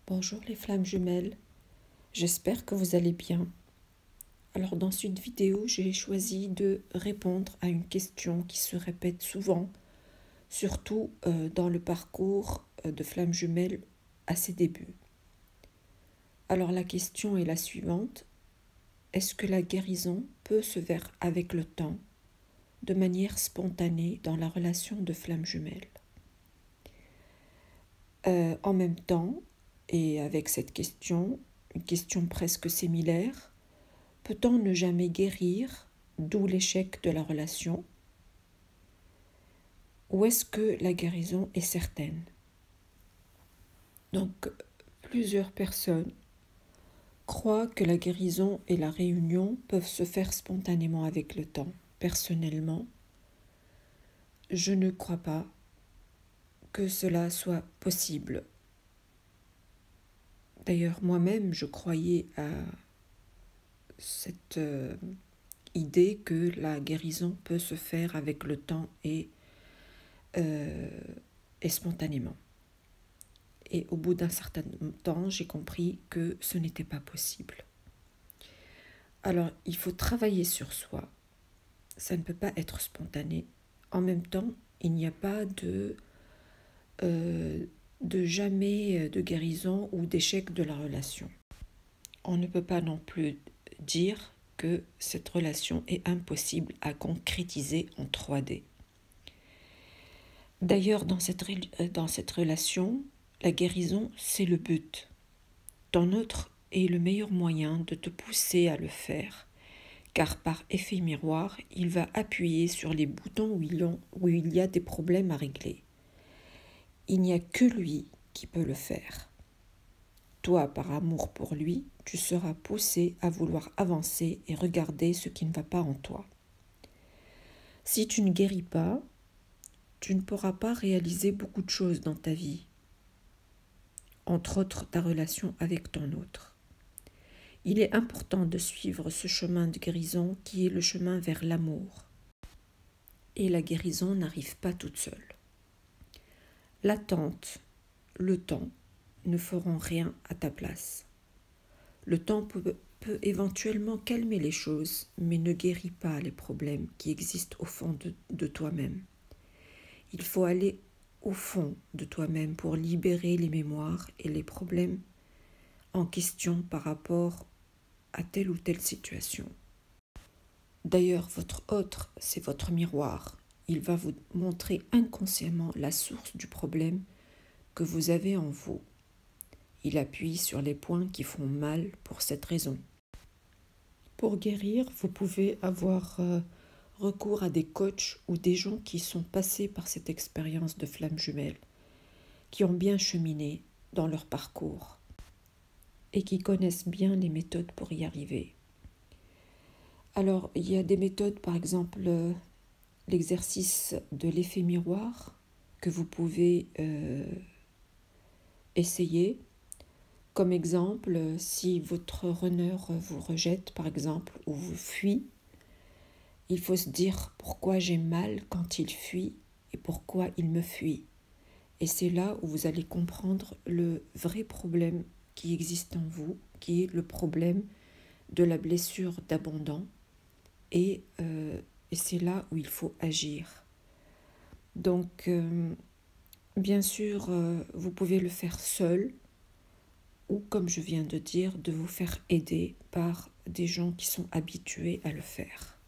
Bonjour les flammes jumelles, j'espère que vous allez bien. Alors dans cette vidéo, j'ai choisi de répondre à une question qui se répète souvent, surtout dans le parcours de flammes jumelles à ses débuts. Alors la question est la suivante, est-ce que la guérison peut se faire avec le temps, de manière spontanée dans la relation de flammes jumelles? En même temps, et avec cette question, une question presque similaire, peut-on ne jamais guérir, d'où l'échec de la relation? Ou est-ce que la guérison est certaine? Donc, plusieurs personnes croient que la guérison et la réunion peuvent se faire spontanément avec le temps. Personnellement, je ne crois pas que cela soit possible. D'ailleurs, moi-même, je croyais à cette idée que la guérison peut se faire avec le temps et spontanément. Et au bout d'un certain temps, j'ai compris que ce n'était pas possible. Alors, il faut travailler sur soi. Ça ne peut pas être spontané. En même temps, il n'y a pas de jamais de guérison ou d'échec de la relation. On ne peut pas non plus dire que cette relation est impossible à concrétiser en 3D. D'ailleurs, dans cette relation, la guérison, c'est le but. Ton autre est le meilleur moyen de te pousser à le faire, car par effet miroir, il va appuyer sur les boutons où il y a des problèmes à régler. Il n'y a que lui qui peut le faire. Toi, par amour pour lui, tu seras poussé à vouloir avancer et regarder ce qui ne va pas en toi. Si tu ne guéris pas, tu ne pourras pas réaliser beaucoup de choses dans ta vie, entre autres ta relation avec ton autre. Il est important de suivre ce chemin de guérison qui est le chemin vers l'amour. Et la guérison n'arrive pas toute seule. L'attente, le temps, ne feront rien à ta place. Le temps peut éventuellement calmer les choses, mais ne guérit pas les problèmes qui existent au fond de toi-même. Il faut aller au fond de toi-même pour libérer les mémoires et les problèmes en question par rapport à telle ou telle situation. D'ailleurs, votre autre, c'est votre miroir. Il va vous montrer inconsciemment la source du problème que vous avez en vous. Il appuie sur les points qui font mal pour cette raison. Pour guérir, vous pouvez avoir recours à des coachs ou des gens qui sont passés par cette expérience de flamme jumelle, qui ont bien cheminé dans leur parcours et qui connaissent bien les méthodes pour y arriver. Alors, il y a des méthodes, par exemple, l'exercice de l'effet miroir que vous pouvez essayer. Comme exemple, si votre runner vous rejette, par exemple, ou vous fuit, il faut se dire pourquoi j'ai mal quand il fuit et pourquoi il me fuit. Et c'est là où vous allez comprendre le vrai problème qui existe en vous, qui est le problème de la blessure d'abandon. Et c'est là où il faut agir. Donc, bien sûr, vous pouvez le faire seul ou, comme je viens de dire, de vous faire aider par des gens qui sont habitués à le faire.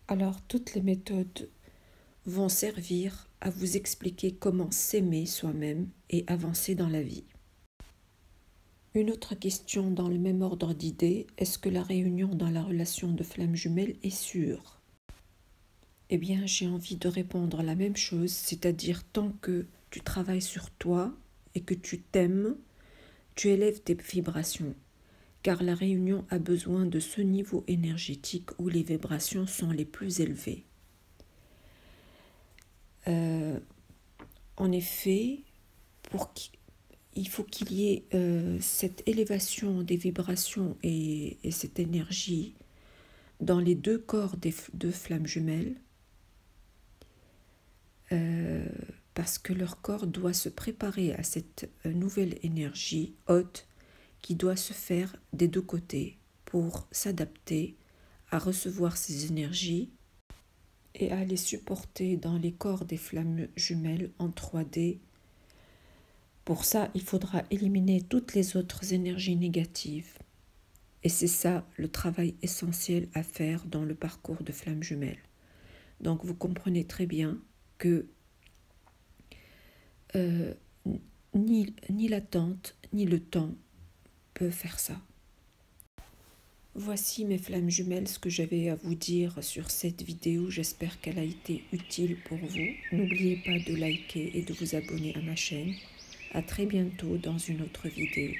Alors, toutes les méthodes vont servir à vous expliquer comment s'aimer soi-même et avancer dans la vie. Une autre question dans le même ordre d'idées, est-ce que la réunion dans la relation de flamme jumelle est sûre? Eh bien, j'ai envie de répondre la même chose, c'est-à-dire tant que tu travailles sur toi et que tu t'aimes, tu élèves tes vibrations, car la réunion a besoin de ce niveau énergétique où les vibrations sont les plus élevées. En effet, il faut qu'il y ait cette élévation des vibrations et cette énergie dans les deux corps des deux flammes jumelles. parce que leur corps doit se préparer à cette nouvelle énergie haute qui doit se faire des deux côtés pour s'adapter à recevoir ces énergies et à les supporter dans les corps des flammes jumelles en 3D. Pour ça, il faudra éliminer toutes les autres énergies négatives. Et c'est ça le travail essentiel à faire dans le parcours de flammes jumelles. Donc vous comprenez très bien que ni l'attente ni le temps peuvent faire ça. Voici mes flammes jumelles, ce que j'avais à vous dire sur cette vidéo. J'espère qu'elle a été utile pour vous. N'oubliez pas de liker et de vous abonner à ma chaîne. À très bientôt dans une autre vidéo.